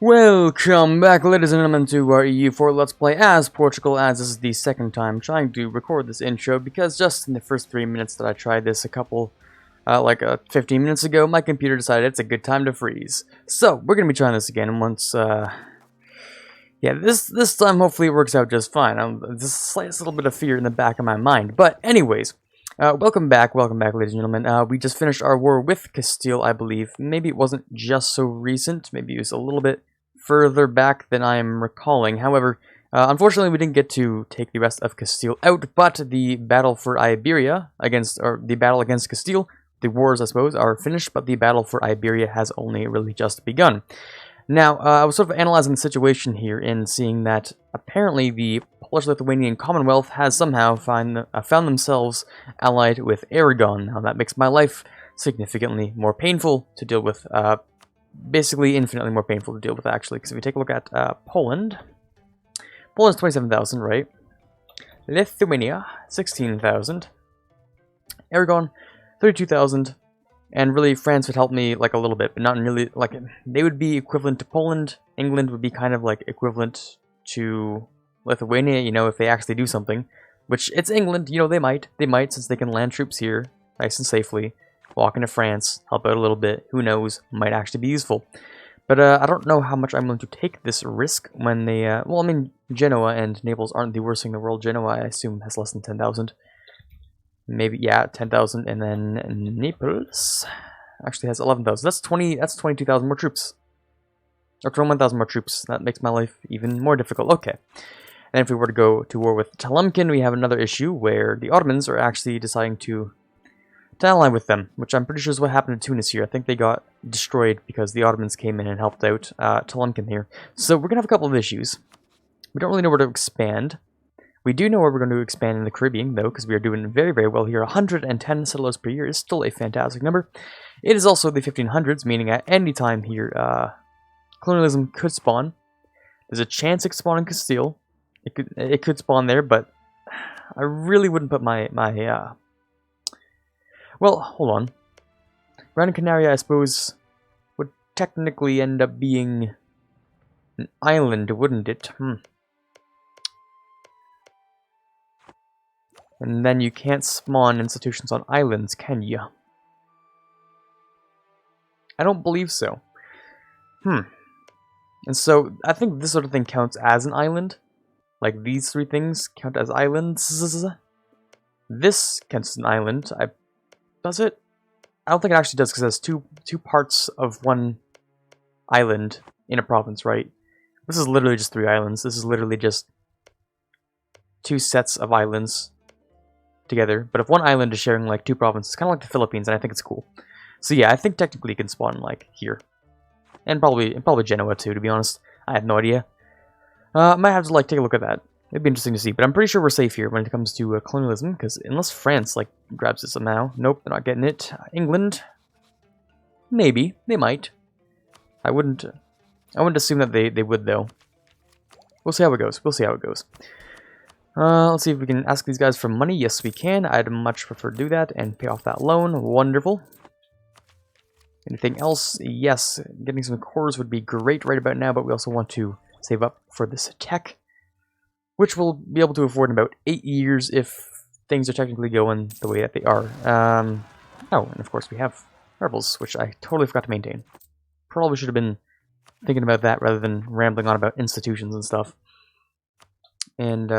Welcome back, ladies and gentlemen, to our EU4 Let's Play as Portugal, as this is the second time trying to record this intro, because just in the first 3 minutes that I tried this 15 minutes ago, my computer decided it's a good time to freeze. So, we're going to be trying this again once, this time hopefully it works out just fine. There's a slight little bit of fear in the back of my mind, but anyways, welcome back, ladies and gentlemen. We just finished our war with Castile, I believe. Maybe it wasn't just so recent, maybe it was a little bit further back than I am recalling. However, unfortunately we didn't get to take the rest of Castile out, but the battle for Iberia the battle against Castile, the wars I suppose, are finished, but the battle for Iberia has only really just begun. Now, I was sort of analyzing the situation here and seeing that apparently the Polish-Lithuanian Commonwealth has somehow found themselves allied with Aragon. Now that makes my life significantly more painful to deal with, basically infinitely more painful to deal with, actually, because if we take a look at Poland's 27,000, right? Lithuania, 16,000. Aragon, 32,000. And really, France would help me, like, a little bit, but not really, like, they would be equivalent to Poland. England would be kind of, like, equivalent to Lithuania, you know, if they actually do something. Which, it's England, you know, they might, since they can land troops here, nice and safely. Walk into France, help out a little bit, who knows, might actually be useful. But I don't know how much I'm willing to take this risk when they, well, I mean, Genoa and Naples aren't the worst thing in the world. Genoa, I assume, has less than 10,000. Maybe, yeah, 10,000, and then Naples actually has 11,000. That's 22,000 more troops. Or 21,000 more troops. That makes my life even more difficult. Okay. And if we were to go to war with Telumkin, we have another issue where the Ottomans are actually deciding to ally with them, which I'm pretty sure is what happened to Tunis here. I think they got destroyed because the Ottomans came in and helped out Telumkin here. So we're going to have a couple of issues. We don't really know where to expand. We do know where we're going to expand in the Caribbean, though, because we are doing very, very well here. 110 settlers per year is still a fantastic number. It is also the 1500s, meaning at any time here, colonialism could spawn. There's a chance it could spawn in Castile. It could spawn there, but I really wouldn't put well, hold on. Gran Canaria, I suppose, would technically end up being an island, wouldn't it? And then you can't spawn institutions on islands, can you? I don't believe so. And so, I think this sort of thing counts as an island. Like, these three things count as islands. This counts as an island. Does it? I don't think it actually does, because it has two parts of one island in a province, right? This is literally just 3 islands. This is literally just 2 sets of islands together. But if one island is sharing, like, 2 provinces, kind of like the Philippines, and I think it's cool. So yeah, I think technically it can spawn, like, here. And probably Genoa, too, to be honest. I have no idea. Might have to, like, take a look at that. It'd be interesting to see, but I'm pretty sure we're safe here when it comes to colonialism, because unless France, like, grabs it somehow. Nope, they're not getting it. England? Maybe. They might. I wouldn't assume that they would, though. We'll see how it goes. Let's see if we can ask these guys for money. Yes, we can. I'd much prefer to do that and pay off that loan. Wonderful. Anything else? Yes, getting some cores would be great right about now, but we also want to save up for this tech, which we'll be able to afford in about 8 years if things are technically going the way that they are. Oh, and of course we have rebels, which I totally forgot to maintain. Probably should have been thinking about that rather than rambling on about institutions and stuff. And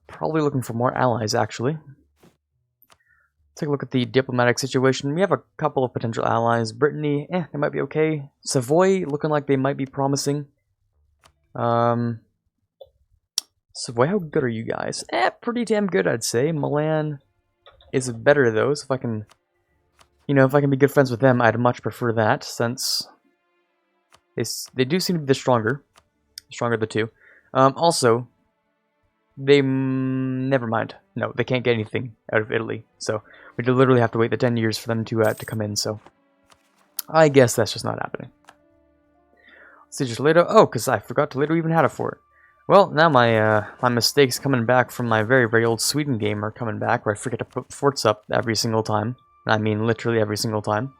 probably looking for more allies, actually. Take a look at the diplomatic situation. We have a couple of potential allies. Brittany, they might be okay. Savoy, looking like they might be promising. Savoy, how good are you guys? Pretty damn good, I'd say. Milan is better, though, so if I can, if I can be good friends with them, I'd much prefer that, since they do seem to be the stronger of the two. Also, never mind. No, they can't get anything out of Italy, so we literally have to wait the 10 years for them to come in, so I guess that's just not happening. Let's see, just Toledo. Oh, because I forgot Toledo even had a fort. Well, now my mistakes coming back from my very, very old Sweden game are coming back, where I forget to put forts up every single time. I mean, literally every single time.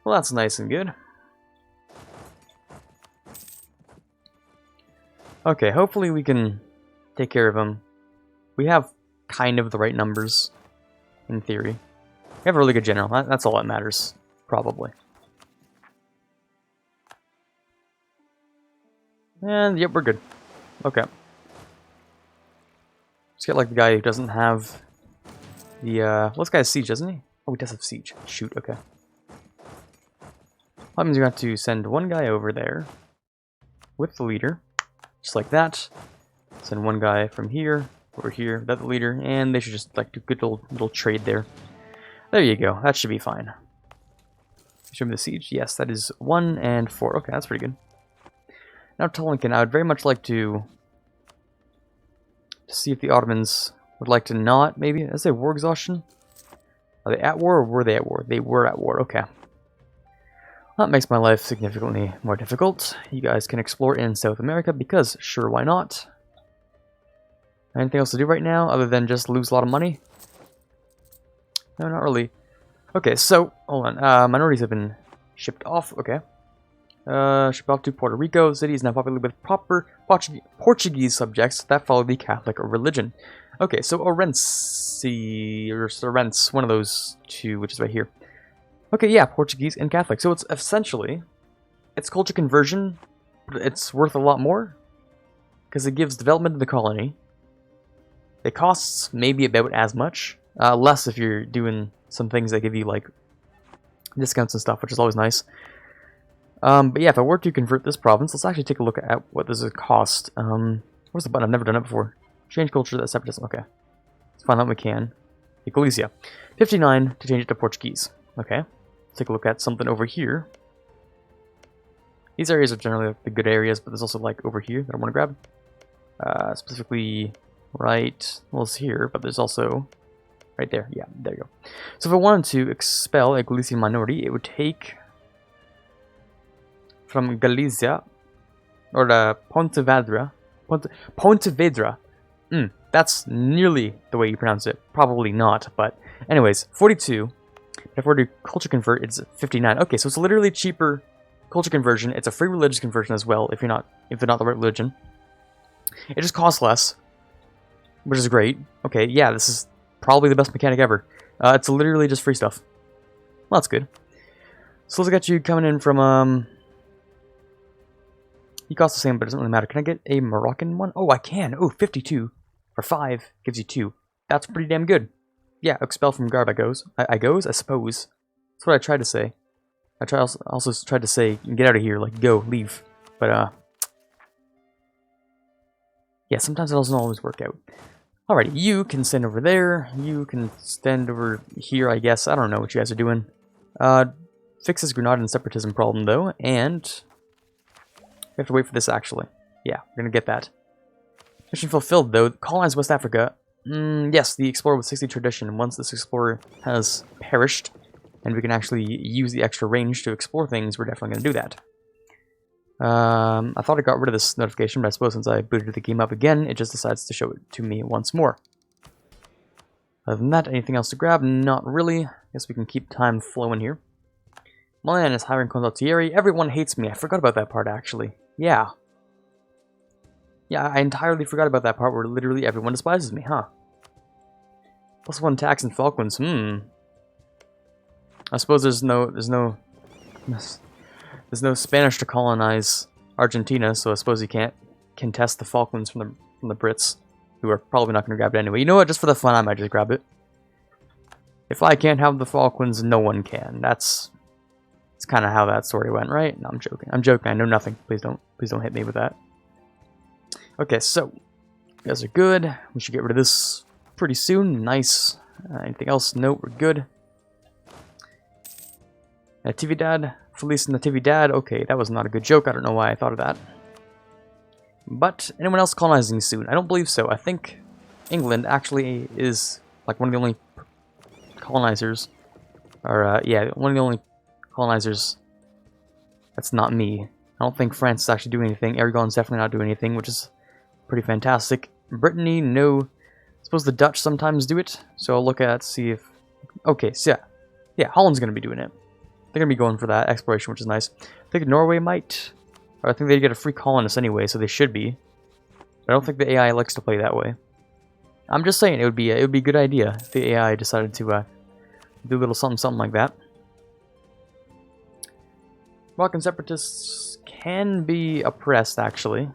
Well, that's nice and good. Okay, hopefully we can take care of him. We have kind of the right numbers, in theory. We have a really good general. That's all that matters, probably. And, yep, we're good. Okay. Let's get, like, the guy who doesn't have the, well, this guy has siege, doesn't he? Oh, he does have siege. Shoot, okay. That means we got to send one guy over there with the leader, just like that. Send one guy from here over here, without the leader, and they should just like do good little trade there. There you go. That should be fine. Show me the siege. Yes, that is 1 and 4. Okay, that's pretty good. Now Tolinkin, I would very much like to see if the Ottomans would like to not, maybe. Let's say war exhaustion. Are they at war or were they at war? They were at war. Okay. That makes my life significantly more difficult. You guys can explore in South America because, sure, why not? Anything else to do right now other than just lose a lot of money? No, not really. Okay, so, hold on. Minorities have been shipped off. Okay. Shipped off to Puerto Rico. The city is now populated with proper Portuguese subjects that follow the Catholic religion. Okay, so Orense, or Sorrents, one of those two, which is right here. Okay, yeah, Portuguese and Catholic. So it's essentially, it's culture conversion, but it's worth a lot more. Because it gives development to the colony. It costs maybe about as much. Less if you're doing some things that give you, like, discounts and stuff, which is always nice. But yeah, if I were to convert this province, let's actually take a look at what this would cost. Where's the button? I've never done it before. Change culture, that's separatism. Okay. Let's find out what we can. Galicia. 59 to change it to Portuguese. Okay. Let's take a look at something over here. These areas are generally like the good areas, but there's also like over here that I want to grab. Specifically right, well, it's here, but there's also right there. Yeah, there you go. So if I wanted to expel a Galician minority, it would take from Galicia, or the Pontevedra. Pontevedra. That's nearly the way you pronounce it. Probably not, but anyways, 42. If we're to culture convert, it's 59. Okay, so it's literally cheaper culture conversion. It's a free religious conversion as well, if they're not the right religion. It just costs less, which is great. Okay, yeah, this is probably the best mechanic ever. It's literally just free stuff. Well, that's good. So let's get you coming in from, you cost the same, but it doesn't really matter. Can I get a Moroccan one? Oh, I can. Oh, 52 for 5 gives you 2. That's pretty damn good. Yeah, expel from Garb, I suppose. That's what I tried to say. I also tried to say, get out of here, like, go, leave. But, yeah, sometimes it doesn't always work out. Alrighty, you can stand over there. You can stand over here, I guess. I don't know what you guys are doing. Fix this Grenadian separatism problem, though, and we have to wait for this, actually. Yeah, we're gonna get that. Mission fulfilled, though. Colonize West Africa. Yes, the Explorer with 60 tradition. Once this Explorer has perished, and we can actually use the extra range to explore things, we're definitely going to do that. I thought I got rid of this notification, but I suppose since I booted the game up again, it just decides to show it to me once more. Other than that, anything else to grab? Not really. Guess we can keep time flowing here. Milan is hiring condottieri. Everyone hates me. I forgot about that part, actually. Yeah. Yeah, I entirely forgot about that part where literally everyone despises me, huh? +1 tax in Falklands. I suppose there's no Spanish to colonize Argentina, so I suppose you can't contest the Falklands from the Brits, who are probably not going to grab it anyway. You know what? Just for the fun, I might just grab it. If I can't have the Falklands, no one can. That's kind of how that story went, right? No, I'm joking. I'm joking. I know nothing. Please don't hit me with that. Okay, so you guys are good. We should get rid of this pretty soon. Nice. Anything else? Nope, we're good. Natividad. Feliz Natividad. Okay, that was not a good joke. I don't know why I thought of that. But anyone else colonizing soon? I don't believe so. I think England actually is like one of the only colonizers. Or, yeah, one of the only colonizers that's not me. I don't think France is actually doing anything. Aragon's definitely not doing anything, which is pretty fantastic. Brittany, no. I suppose the Dutch sometimes do it. So I'll look at, see if... Okay, so yeah. Yeah, Holland's going to be doing it. They're going to be going for that exploration, which is nice. I think Norway might. Or I think they get a free colonist anyway, so they should be. I don't think the AI likes to play that way. I'm just saying it would be a good idea if the AI decided to do a little something like that. Moroccan separatists can be oppressed, actually.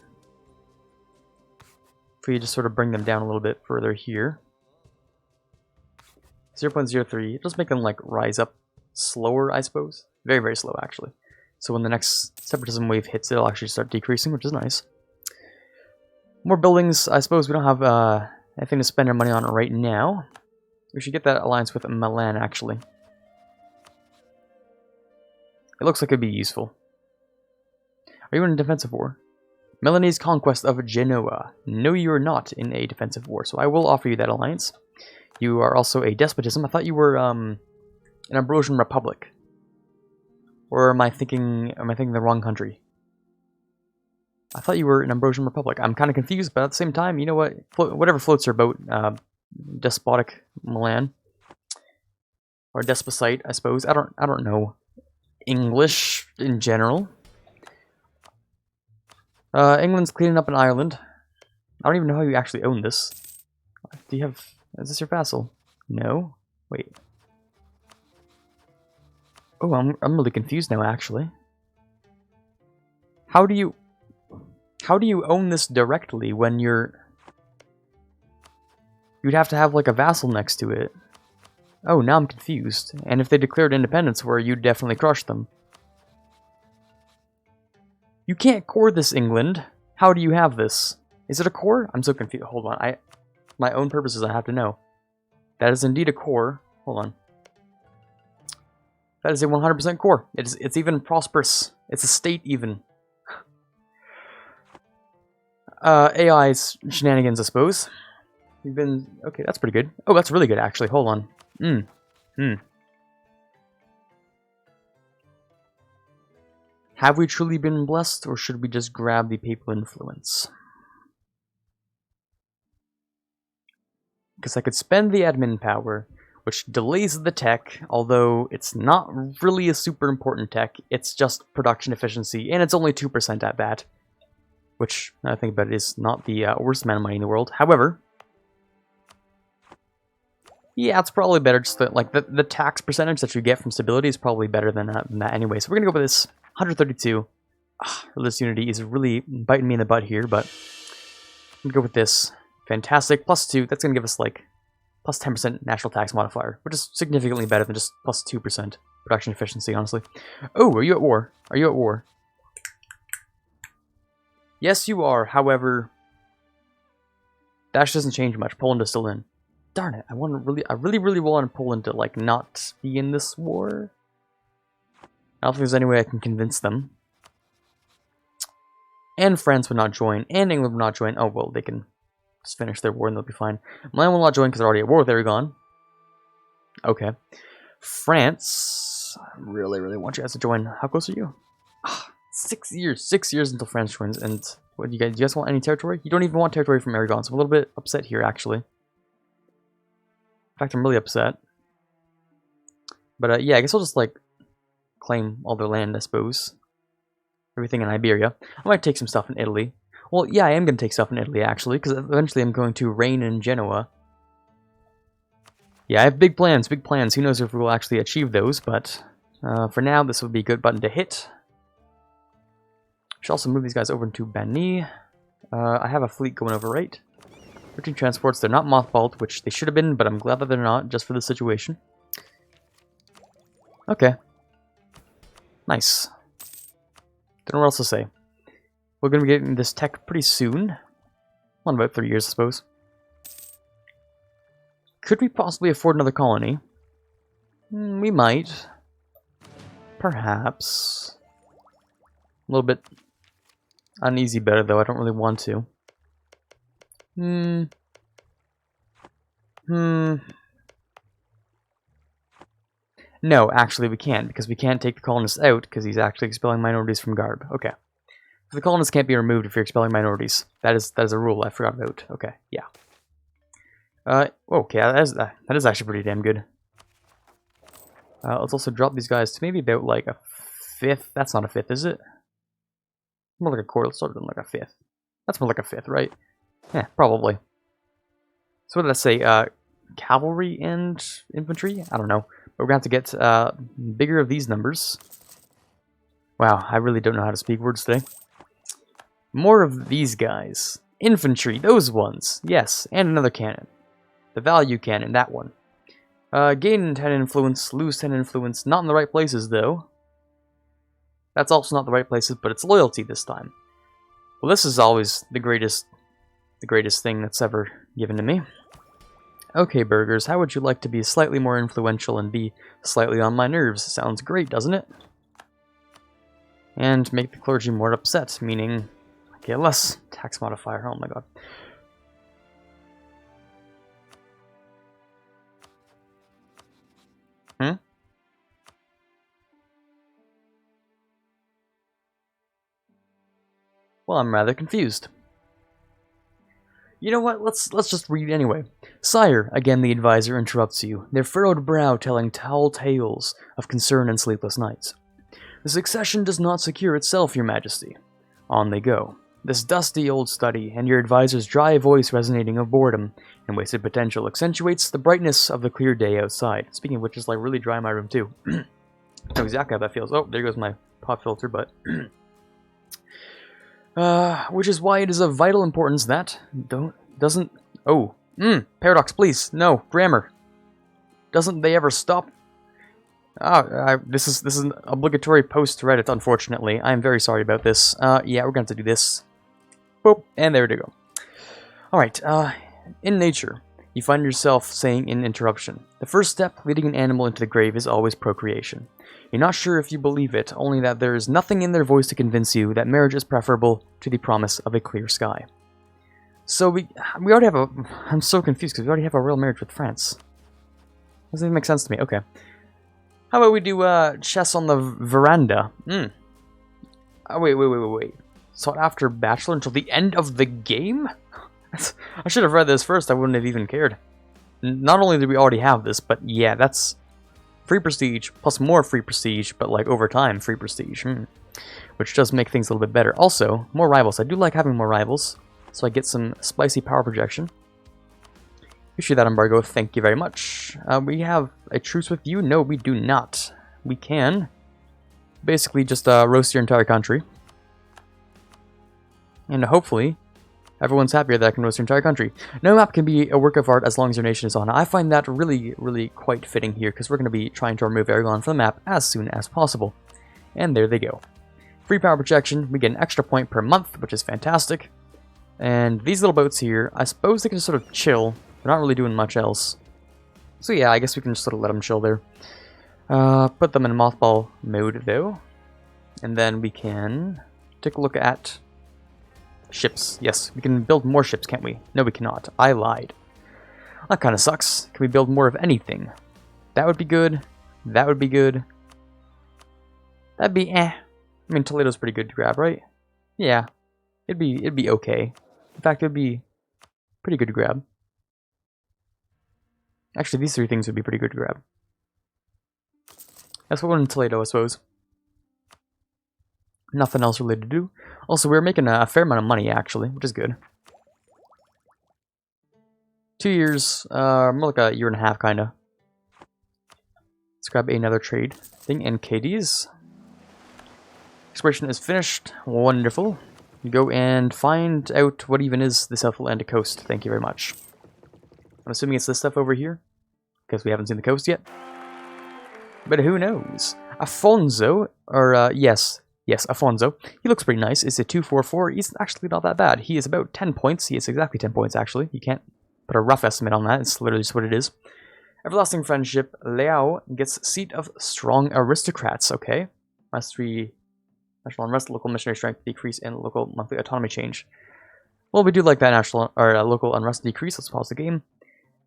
If we just sort of bring them down a little bit further here. 0.03. It does make them like rise up slower, I suppose. Very, very slow, actually. So when the next separatism wave hits, it'll actually start decreasing, which is nice. More buildings. I suppose we don't have anything to spend our money on right now. We should get that alliance with Milan, actually. It looks like it'd be useful. Are you in a defensive war? Milanese conquest of Genoa. No, you are not in a defensive war, so I will offer you that alliance. You are also a despotism. I thought you were an Ambrosian republic. Or am I thinking the wrong country? I thought you were an Ambrosian republic. I'm kind of confused, but at the same time, you know what? Whatever floats your boat. Despotic Milan. Or Despocite, I suppose. I don't know English in general. England's cleaning up in Ireland. I don't even know how you actually own this. Do you have... Is this your vassal? No? Wait. Oh, I'm really confused now, actually. How do you own this directly when you'd have to have like a vassal next to it. Oh, now I'm confused. And if they declared independence, where you'd definitely crush them. You can't core this, England. How do you have this? Is it a core? I'm so confused. Hold on. My own purposes, I have to know. That is indeed a core. Hold on. That is a 100% core. It's even prosperous. It's a state even. AI's shenanigans, I suppose. We've been... Okay, that's pretty good. Oh, that's really good, actually. Hold on. Have we truly been blessed, or should we just grab the papal influence? Because I could spend the admin power, which delays the tech, although it's not really a super important tech. It's just production efficiency, and it's only 2% at that. Which, now I think about it, is not the worst amount of money in the world. However, yeah, it's probably better. Just like the tax percentage that you get from stability is probably better than that anyway. So we're gonna go with this 132. Religious unity is really biting me in the butt here, but I'm gonna go with this. Fantastic. +2. That's gonna give us like plus 10% national tax modifier, which is significantly better than just plus 2% production efficiency. Honestly. Oh, are you at war? Are you at war? Yes, you are. However, that actually doesn't change much. Poland is still in. Darn it! I really want Poland to like not be in this war. I don't think there's any way I can convince them. And France would not join, and England would not join. Oh well, they can just finish their war and they'll be fine. Milan will not join because they're already at war with Aragon. Okay. France, I really want you guys to join. How close are you? 6 years. 6 years until France joins. And what do you guys want any territory? You don't even want territory from Aragon, so I'm a little bit upset here, actually. In fact, I'm really upset. But yeah, I guess I'll just like claim all their land, I suppose. Everything in Iberia. I might take some stuff in Italy. Well, yeah, I am going to take stuff in Italy, actually, because eventually I'm going to reign in Genoa. Yeah, I have big plans, big plans. Who knows if we'll actually achieve those, but for now, this would be a good button to hit. I should also move these guys over into Bani. I have a fleet going over, right? 13 transports. They're not mothballed, which they should have been, but I'm glad that they're not, just for the situation. Okay. Nice. Don't know what else to say. We're going to be getting this tech pretty soon. Well, in about 3 years, I suppose. Could we possibly afford another colony? We might. Perhaps. A little bit uneasy about it, though. I don't really want to. No, actually we can't, because we can't take the colonists out, because he's actually expelling minorities from Garb. Okay. So the colonists can't be removed if you're expelling minorities. That is a rule I forgot about. Okay, yeah. Okay, that is actually pretty damn good. Let's also drop these guys to maybe about like a 5th. That's not a 5th, is it? More like a quarter. Let's start them like a 5th. That's more like a 5th, right? Yeah, probably. So what did I say? Cavalry and infantry? I don't know. But we're going to have to get bigger of these numbers. Wow, I really don't know how to speak words today. More of these guys. Infantry, those ones. Yes, and another cannon. The value cannon, that one. Gain 10 influence, lose 10 influence. Not in the right places, though. That's also not the right places, but it's loyalty this time. Well, this is always the greatest thing that's ever given to me. Okay, burghers, how would you like to be slightly more influential and be slightly on my nerves? Sounds great, doesn't it? And make the clergy more upset, meaning get less tax modifier. Oh my god. Well, I'm rather confused. You know what, let's just read anyway. Sire, again the advisor interrupts you, their furrowed brow telling tall tales of concern and sleepless nights. The succession does not secure itself, your majesty. On they go. This dusty old study, and your advisor's dry voice resonating of boredom and wasted potential accentuates the brightness of the clear day outside. Speaking of which, it's like really dry in my room too. I know exactly how that feels. Oh, there goes my pop filter, but... which is why it is of vital importance that paradox, please, no, grammar. Doesn't they ever stop? This is an obligatory post to Reddit, unfortunately. I'm very sorry about this. Yeah, we're going to do this. Boop, and there we go. Alright, in nature, you find yourself saying in interruption, the first step leading an animal into the grave is always procreation. You're not sure if you believe it, only that there is nothing in their voice to convince you that marriage is preferable to the promise of a clear sky. So we already have a... I'm so confused because we already have a royal marriage with France. Doesn't even make sense to me. Okay. How about we do chess on the veranda? Oh, wait. Sought after bachelor until the end of the game? I should have read this first. I wouldn't have even cared. Not only do we already have this, but yeah, that's... free prestige, plus more free prestige, but like over time, free prestige. Which does make things a little bit better. Also, more rivals. I do like having more rivals, so I get some spicy power projection. Issue that embargo, thank you very much. We have a truce with you? No, we do not. We can basically just roast your entire country. And hopefully, everyone's happier that I can roast your entire country. No map can be a work of art as long as your nation is on. I find that really, really quite fitting here, because we're going to be trying to remove Aragon from the map as soon as possible. And there they go. Free power projection, we get an extra point per month, which is fantastic. And these little boats here, I suppose they can just sort of chill. They're not really doing much else. So yeah, I guess we can just sort of let them chill there. Put them in mothball mode, though. And then we can take a look at... ships. Yes, we can build more ships, can't we? No, we cannot. I lied. That kind of sucks. Can we build more of anything? That would be good. That would be good. That'd be eh. I mean, Toledo's pretty good to grab, right? Yeah. It'd be okay. In fact, it'd be pretty good to grab. Actually, these three things would be pretty good to grab. That's what we're in Toledo, I suppose. Nothing else really to do. Also, we're making a fair amount of money, actually, which is good. 2 years, more like a year and a half, kind of. Let's grab another trade thing, and KDs. Exploration is finished. Wonderful. You go and find out what even is the South Atlantic coast. Thank you very much. I'm assuming it's this stuff over here, because we haven't seen the coast yet. But who knows? Afonso, or yes, Afonso. He looks pretty nice. It's a 244. He's actually not that bad. He is about 10 points. He is exactly 10 points, actually. You can't put a rough estimate on that. It's literally just what it is. Everlasting Friendship. Liao gets Seat of Strong Aristocrats. Okay. Mastery, National Unrest, Local Missionary Strength Decrease, and Local Monthly Autonomy Change. Well, we do like that national or local unrest decrease. Let's pause the game.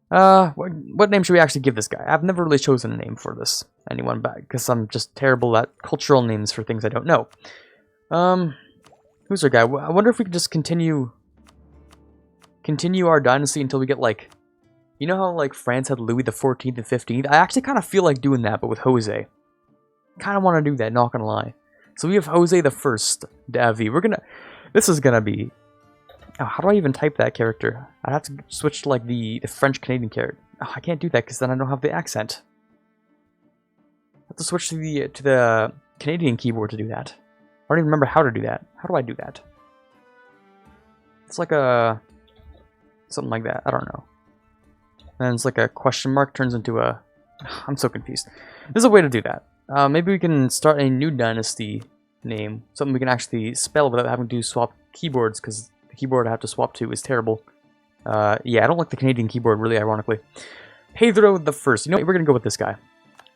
What name should we actually give this guy? I've never really chosen a name for this anyone back because I'm just terrible at cultural names for things I don't know. Who's our guy? I wonder if we could just continue our dynasty until we get like, you know how like France had Louis the 14th and 15th? I actually kind of feel like doing that, but with Jose. Kind of want to do that, not gonna lie. So we have Jose the First, Davi. This is gonna be Oh, how do I even type that character? I'd have to switch to like the French-Canadian character. Oh, I can't do that because then I don't have the accent. I have to switch to the Canadian keyboard to do that. I don't even remember how to do that. How do I do that? It's like a... something like that. I don't know. And it's like a question mark turns into a... I'm so confused. There's a way to do that. Maybe we can start a new dynasty name. Something we can actually spell without having to swap keyboards, because the keyboard I have to swap to is terrible. Yeah, I don't like the Canadian keyboard, really, ironically. Pedro the First. You know what? We're going to go with this guy.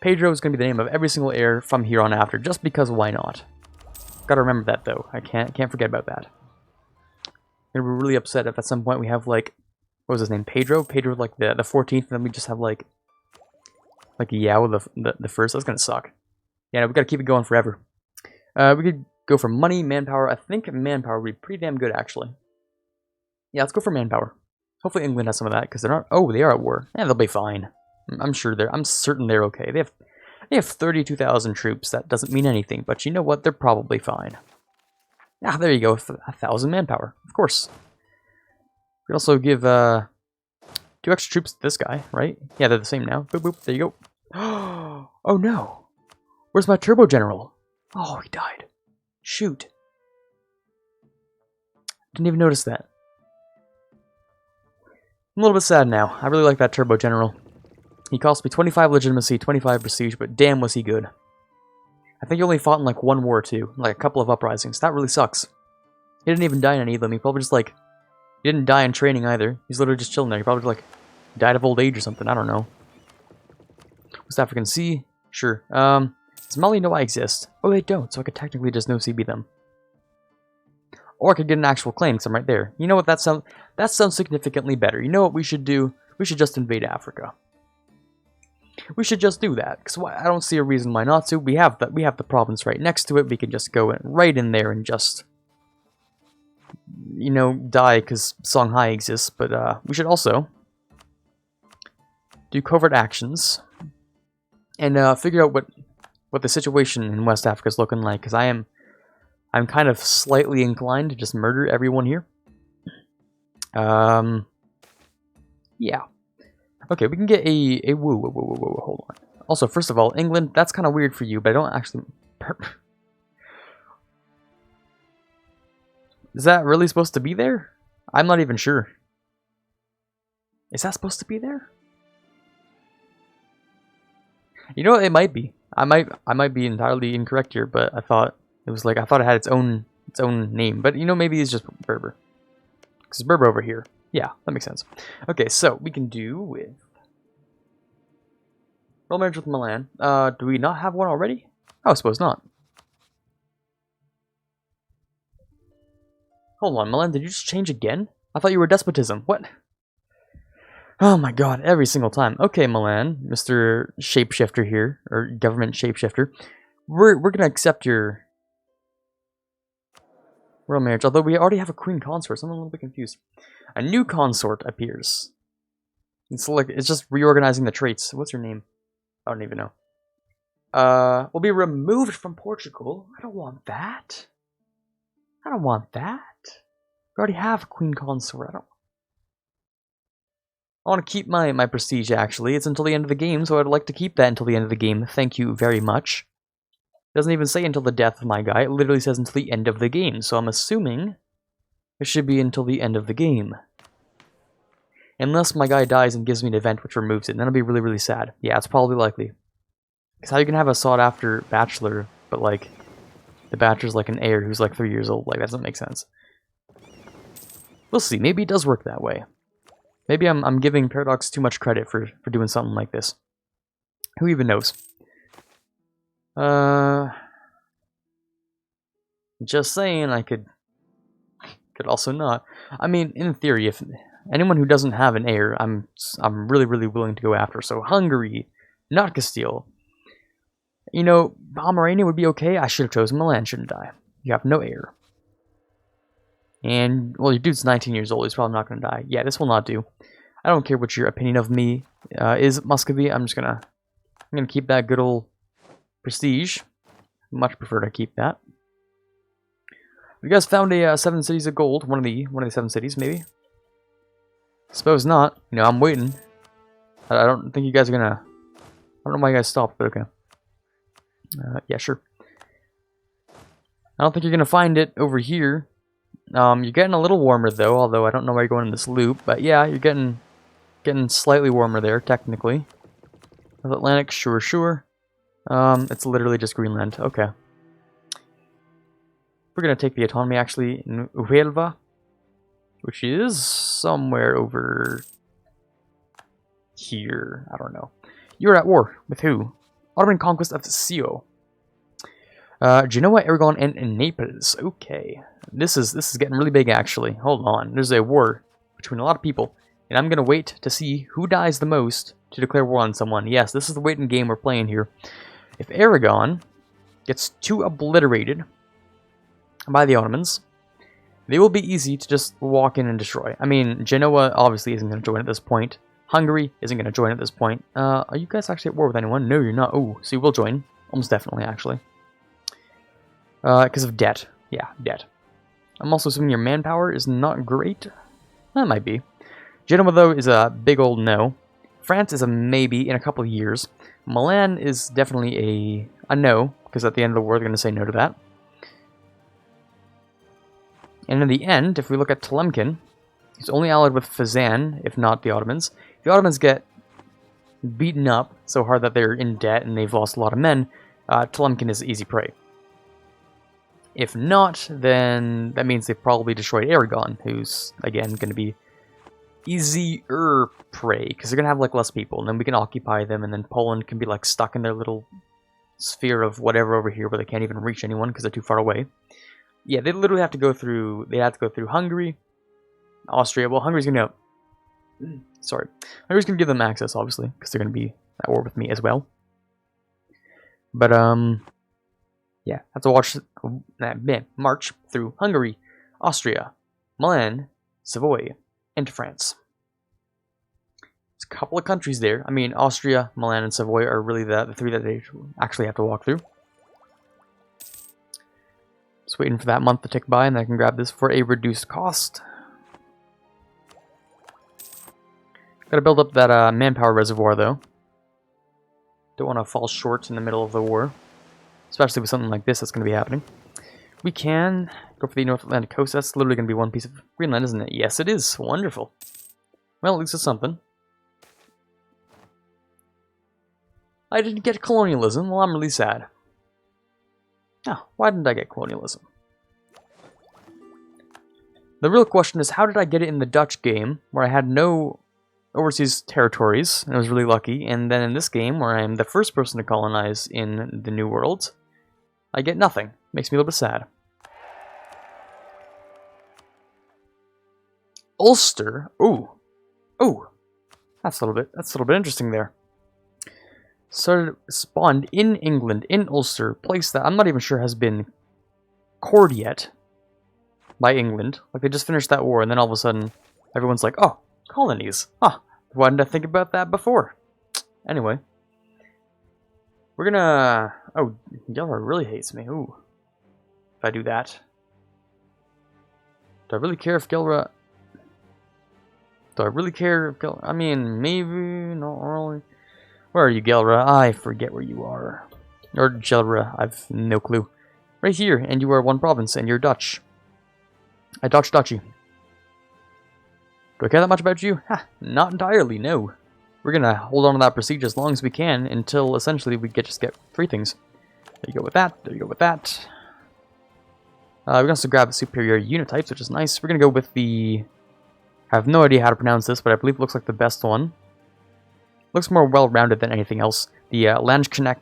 Pedro is going to be the name of every single heir from here on after, just because why not? Gotta remember that, though. I can't forget about that. I'm gonna be really upset if at some point we have, like, what was his name? Pedro? Pedro, like, the 14th, and then we just have, like Yao the first. That's gonna suck. Yeah, no, we gotta keep it going forever. We could go for money, manpower. I think manpower would be pretty damn good, actually. Yeah, let's go for manpower. Hopefully England has some of that, because they're not... Oh, they are at war. Yeah, they'll be fine. I'm certain they're okay. They have 32,000 troops. That doesn't mean anything, but you know what? They're probably fine. Ah, there you go. 1,000 manpower. Of course. We also give 2 extra troops to this guy, right? Yeah, they're the same now. Boop, boop. There you go. Oh, no. Where's my turbo general? Oh, he died. Shoot. Didn't even notice that. I'm a little bit sad now. I really like that turbo general. He cost me 25 legitimacy, 25 prestige, but damn was he good. I think he only fought in like 1 war too, like a couple of uprisings. That really sucks. He didn't even die in any of them. He probably just like... He didn't die in training either. He's literally just chilling there. He probably like died of old age or something. I don't know. West African Sea? Sure. Does Mali know I exist? Oh, they don't, so I could technically just no CB them. Or I could get an actual claim because I'm right there. You know what? That sounds significantly better. You know what we should do? We should just invade Africa. We should just do that, because I don't see a reason why not to. We have the province right next to it. We can just go right in there and just, you know, die because Songhai exists. But we should also do covert actions and figure out what the situation in West Africa is looking like. Because I'm kind of slightly inclined to just murder everyone here. Yeah. Okay, we can get a woo, hold on. Also, first of all, England, that's kind of weird for you, but I don't actually... Is that really supposed to be there? I'm not even sure. Is that supposed to be there? You know what, it might be. I might be entirely incorrect here, but I thought it had its own name. But you know, maybe it's just Berber. Because Berber over here. Yeah, that makes sense. Okay, so we can do with royal marriage with Milan. Do we not have one already? Oh, I suppose not. Hold on, Milan, did you just change again? I thought you were despotism. What? Oh my god, every single time. Okay, Milan, Mr. Shapeshifter here, or government shapeshifter. We're gonna accept your royal marriage, although we already have a queen consort, so I'm a little bit confused. A new consort appears. It's just reorganizing the traits. What's her name? I don't even know. Will be removed from Portugal. I don't want that. I don't want that. We already have a queen consort. I want to keep my prestige, actually. It's until the end of the game, so I'd like to keep that until the end of the game. Thank you very much. It doesn't even say until the death of my guy. It literally says until the end of the game, so I'm assuming it should be until the end of the game. Unless my guy dies and gives me an event which removes it, and that'll be really, really sad. Yeah, it's probably likely. Because how you can have a sought-after bachelor, but, like, the bachelor's like an heir who's, like, 3 years old? Like, that doesn't make sense. We'll see. Maybe it does work that way. Maybe I'm giving Paradox too much credit for doing something like this. Who even knows? Just saying, I could also not. I mean, in theory, if anyone who doesn't have an heir, I'm really, really willing to go after. So Hungary, not Castile. You know, Pomerania would be okay. I should have chosen Milan, shouldn't I? You have no heir. And, well, your dude's 19 years old. He's probably not going to die. Yeah, this will not do. I don't care what your opinion of me is, Muscovy. I'm gonna keep that good old prestige. Much prefer to keep that. You guys found a 7 cities of gold. One of the 7 cities, maybe. Suppose not. You know, I'm waiting. I don't think you guys are gonna. I don't know why you guys stopped, but okay. Yeah, sure. I don't think you're gonna find it over here. You're getting a little warmer though, although I don't know why you're going in this loop. But yeah, you're getting slightly warmer there, technically. North Atlantic, sure. It's literally just Greenland. Okay. We're gonna take the autonomy actually in Huelva, which is somewhere over here. I don't know. You're at war with who? Ottoman conquest of Scio. Genoa, Aragon, and Naples. Okay, this is getting really big actually. Hold on, there's a war between a lot of people, and I'm gonna wait to see who dies the most to declare war on someone. Yes, this is the waiting game we're playing here. If Aragon gets too obliterated by the Ottomans, they will be easy to just walk in and destroy. I mean, Genoa obviously isn't going to join at this point. Hungary isn't going to join at this point. Are you guys actually at war with anyone? No, you're not. Oh, so you will join. Almost definitely, actually. Because of debt. Yeah, debt. I'm also assuming your manpower is not great. That might be. Genoa, though, is a big old no. France is a maybe in a couple of years. Milan is definitely a no, because at the end of the war, they're going to say no to that. And in the end, if we look at Tlemcen, he's only allied with Fezzan, if not the Ottomans. If the Ottomans get beaten up so hard that they're in debt and they've lost a lot of men, Tlemcen is easy prey. If not, then that means they've probably destroyed Aragon, who's, again, going to be easier prey, because they're going to have, like, less people, and then we can occupy them, and then Poland can be, like, stuck in their little sphere of whatever over here where they can't even reach anyone because they're too far away. Yeah, they literally have to go through, Hungary, Austria. Well, Hungary's going to, Hungary's going to give them access, obviously, because they're going to be at war with me as well. But, yeah, have to watch that march through Hungary, Austria, Milan, Savoy, and France. There's a couple of countries there. I mean, Austria, Milan, and Savoy are really the three that they actually have to walk through. Just waiting for that month to tick by, and then I can grab this for a reduced cost. Gotta build up that manpower reservoir, though. Don't want to fall short in the middle of the war. Especially with something like this that's going to be happening. We can go for the North Atlantic coast. That's literally going to be one piece of Greenland, isn't it? Yes, it is. Wonderful. Well, at least it's something. I didn't get colonialism. Well, I'm really sad. Oh, why didn't I get colonialism? The real question is, how did I get it in the Dutch game, where I had no overseas territories, and I was really lucky, and then in this game, where I am the first person to colonize in the New World, I get nothing. Makes me a little bit sad. Ulster? Ooh. Ooh. That's a little bit interesting there. Spawned in England, in Ulster, place that I'm not even sure has been cored yet by England. Like, they just finished that war, and then all of a sudden, everyone's like, oh, colonies. Huh. Why didn't I think about that before? Anyway. We're gonna... Oh, Gelra really hates me. Ooh. If I do that. Do I really care if Gelra... Do I really care if Gelra... I mean, maybe, not really. Where are you, Gelra? I forget where you are. Or Gelra, I've no clue. Right here, and you are one province, and you're Dutch. I Dutch Dutchy. Do I care that much about you? Ha, not entirely, no. We're gonna hold on to that prestige as long as we can until essentially we just get 3 things. There you go with that, there you go with that. We're gonna also grab superior unit types, which is nice. We're gonna go with the... I have no idea how to pronounce this, but I believe it looks like the best one. Looks more well-rounded than anything else. The Landsknecht.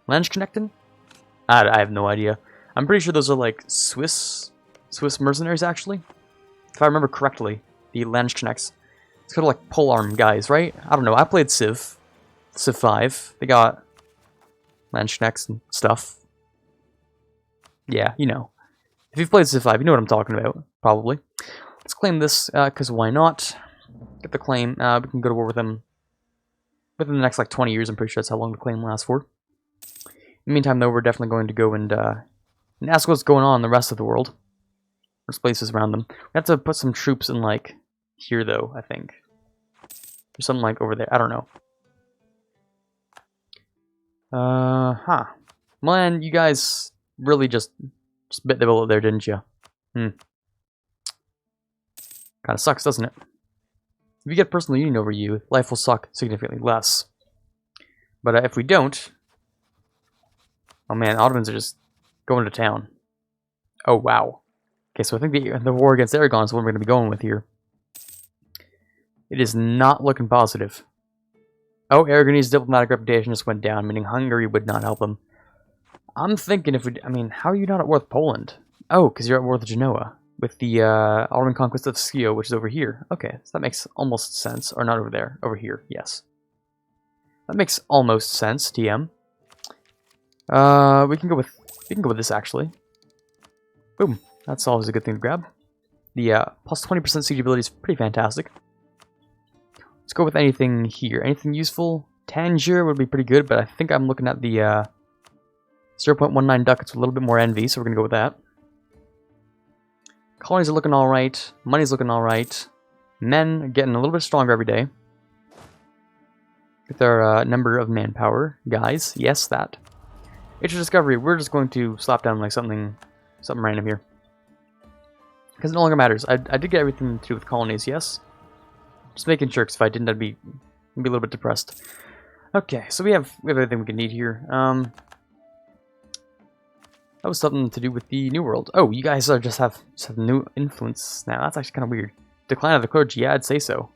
Landsknechten? I have no idea. I'm pretty sure those are like Swiss mercenaries, actually. If I remember correctly, the Landsknechts. It's kind of like polearm guys, right? I don't know. I played Civ 5. They got Landsknechts and stuff. Yeah, you know. If you've played Civ 5, you know what I'm talking about, probably. Let's claim this, because why not? Get the claim. We can go to war with them within the next, like, 20 years. I'm pretty sure that's how long the claim lasts for. the meantime, though, we're definitely going to go and ask what's going on in the rest of the world. There's places around them. We have to put some troops in, like, here, though, I think. Or something like over there. I don't know. Man, you guys really just bit the bullet there, didn't you? Kinda sucks, doesn't it? If you get personal union over you, life will suck significantly less. But if we don't... Oh man, Ottomans are just going to town. Oh wow. Okay, so I think the war against Aragon is what we're going to be going with here. It is not looking positive. Oh, Aragonese diplomatic reputation just went down, meaning Hungary would not help him. I'm thinking if we... I mean, how are you not at war with Poland? Oh, because you're at war with Genoa. With the Ottoman conquest of Schio, which is over here. Okay, so that makes almost sense. Or not over there. Over here, yes. That makes almost sense, TM. We can go with this, actually. Boom. That's always a good thing to grab. The plus 20% siege ability is pretty fantastic. Let's go with anything here. Anything useful? Tangier would be pretty good, but I think I'm looking at the 0.19 ducats with a little bit more envy, so we're going to go with that. Colonies are looking alright. Money's looking alright. Men are getting a little bit stronger every day. With our number of manpower. Guys, yes, that. Age of Discovery, we're just going to slap down like something random here. Because it no longer matters. I did get everything to do with colonies, yes? Just making sure, because if I didn't, I'd be a little bit depressed. Okay, so we have everything we can need here. That was something to do with the New World. Oh, you guys just have new influence now. That's actually kind of weird. Decline of the clergy, yeah, I'd say so.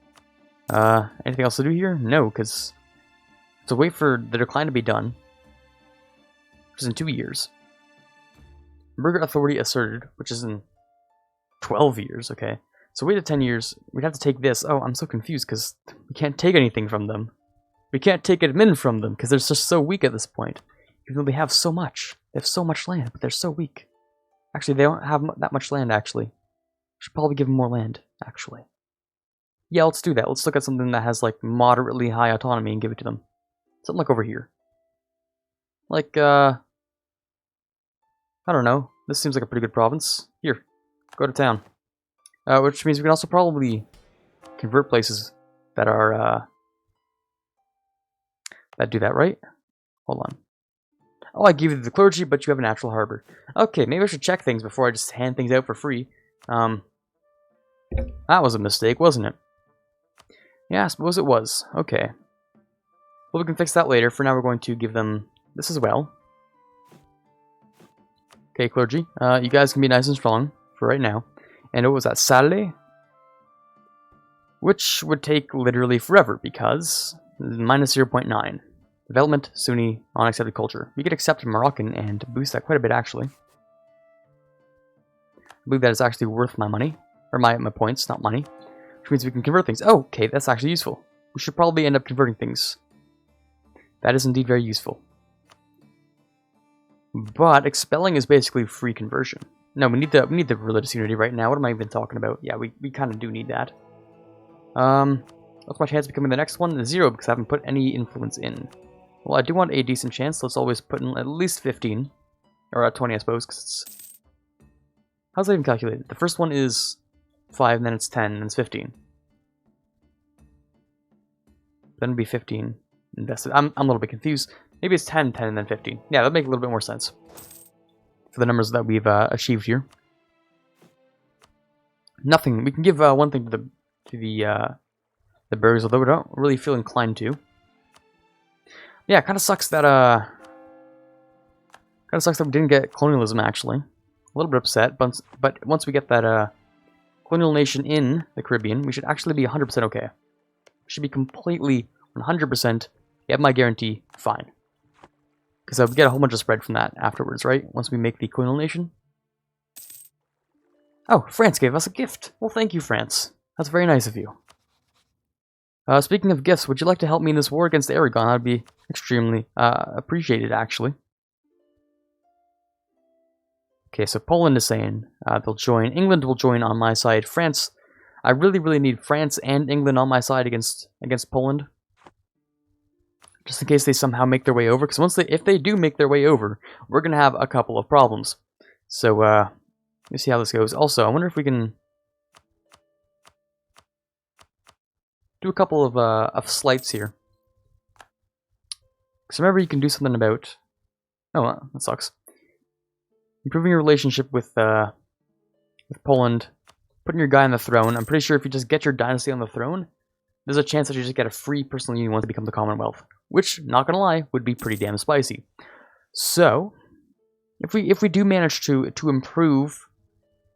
Anything else to do here? No, because to wait for the decline to be done, which is in 2 years. Burgher authority asserted, which is in 12 years, okay. So wait 10 years, we'd have to take this. Oh, I'm so confused, because we can't take anything from them. We can't take admin from them, because they're just so weak at this point. Even though they have so much. They have so much land, but they're so weak. Actually, they don't have that much land, actually. Should probably give them more land, actually. Yeah, let's do that. Let's look at something that has, like, moderately high autonomy and give it to them. Something like over here. Like, I don't know. This seems like a pretty good province. Here, go to town. Which means we can also probably convert places that are, that do that, right? Hold on. Oh, I gave you the clergy, but you have a natural harbor. Okay, maybe I should check things before I just hand things out for free. That was a mistake, wasn't it? Yeah, I suppose it was. Okay. Well, we can fix that later. For now, we're going to give them this as well. Okay, clergy. You guys can be nice and strong for right now. And what was that? Saturday? Which would take literally forever, because minus 0.9. Development, Sunni, unaccepted culture. We could accept Moroccan and boost that quite a bit, actually. I believe that is actually worth my money. Or my points, not money. Which means we can convert things. Oh, okay, that's actually useful. We should probably end up converting things. That is indeed very useful. But expelling is basically free conversion. No, we need the religious unity right now. What am I even talking about? Yeah, we kind of do need that. What's my chance of becoming the next one? 0, because I haven't put any influence in. Well, I do want a decent chance. Let's always put in at least 15. Or 20, I suppose, because it's... How's that even calculated? The first one is 5, and then it's 10, and then it's 15. Then it'd be 15 invested. I'm a little bit confused. Maybe it's 10, 10, and then 15. Yeah, that'd make a little bit more sense. For the numbers that we've achieved here. Nothing. We can give one thing to the burghers, although we don't really feel inclined to. Yeah, kind of sucks that we didn't get colonialism, actually. A little bit upset, but once we get that colonial nation in the Caribbean, we should actually be 100% okay. We should be completely 100%. You have my guarantee, fine. Because I'll get a whole bunch of spread from that afterwards, right? Once we make the colonial nation. Oh, France gave us a gift. Well, thank you, France. That's very nice of you. Speaking of gifts, would you like to help me in this war against Aragon? That would be extremely appreciated, actually. Okay, so Poland is saying they'll join. England will join on my side. France, I really, really need France and England on my side against Poland. just in case they somehow make their way over. Because if they do make their way over, we're gonna have a couple of problems. So let's see how this goes. Also, I wonder if we can do a couple of slights here. Because remember, you can do something about. Oh, that sucks. Improving your relationship with Poland, putting your guy on the throne. I'm pretty sure if you just get your dynasty on the throne, there's a chance that you just get a free personal union once you become the Commonwealth, which, not gonna lie, would be pretty damn spicy. So, if we do manage to improve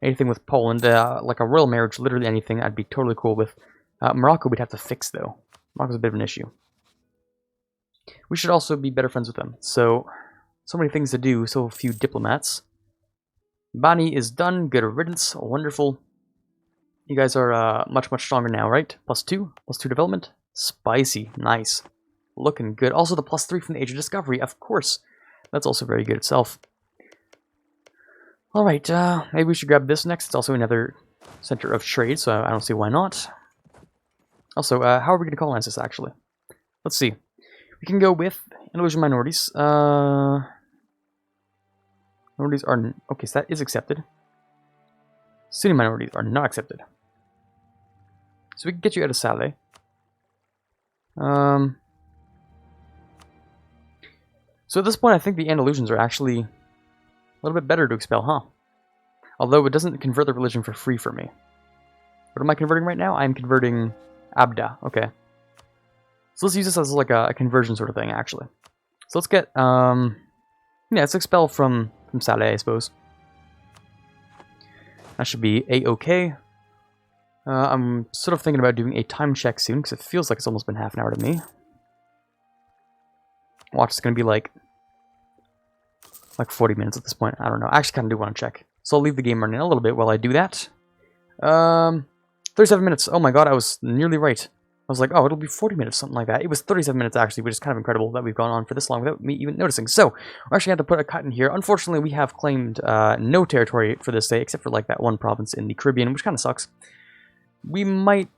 anything with Poland, like a royal marriage, literally anything, I'd be totally cool with. Morocco we'd have to fix though. Morocco's a bit of an issue. We should also be better friends with them. So many things to do, so few diplomats. Bani is done. Good riddance. Wonderful. You guys are much stronger now, right? +2 development. Spicy. Nice. Looking good. Also the +3 from the Age of Discovery, of course. That's also very good itself. Alright, maybe we should grab this next. It's also another center of trade, so I don't see why not. Also, how are we going to colonize this, actually? Let's see. We can go with Andalusian minorities. Minorities are... Okay, so that is accepted. Sunni minorities are not accepted. So we can get you out of Saleh. So at this point, I think the Andalusians are actually a little bit better to expel, huh? Although it doesn't convert the religion for free for me. What am I converting right now? I'm converting Abda. Okay. So let's use this as like a conversion sort of thing, actually. So let's get, yeah, let's expel from Saleh, I suppose. That should be A-okay. I'm sort of thinking about doing a time check soon, because it feels like it's almost been half an hour to me. Watch, it's going to be like 40 minutes at this point. I don't know. I actually kind of do want to check. So I'll leave the game running a little bit while I do that. 37 minutes. Oh my god, I was nearly right. I was like, oh, it'll be 40 minutes, something like that. It was 37 minutes, actually, which is kind of incredible that we've gone on for this long without me even noticing. So, we're actually going to put a cut in here. Unfortunately, we have claimed no territory for this day, except for, like, that one province in the Caribbean, which kind of sucks. We might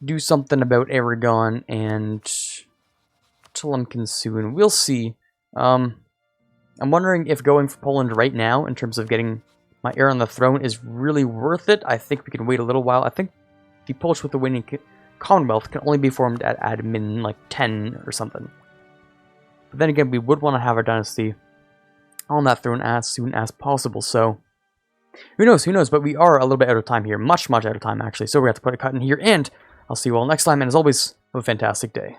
do something about Aragon and Tlumkin soon. We'll see. I'm wondering if going for Poland right now, in terms of getting my heir on the throne, is really worth it. I think we can wait a little while. I think the Polish with the winning Commonwealth can only be formed at admin like 10 or something. But then again, we would want to have our dynasty on that throne as soon as possible, so who knows, but we are a little bit out of time here. Much out of time, actually, so we're going to have to put a cut in here, and I'll see you all next time, and as always, have a fantastic day.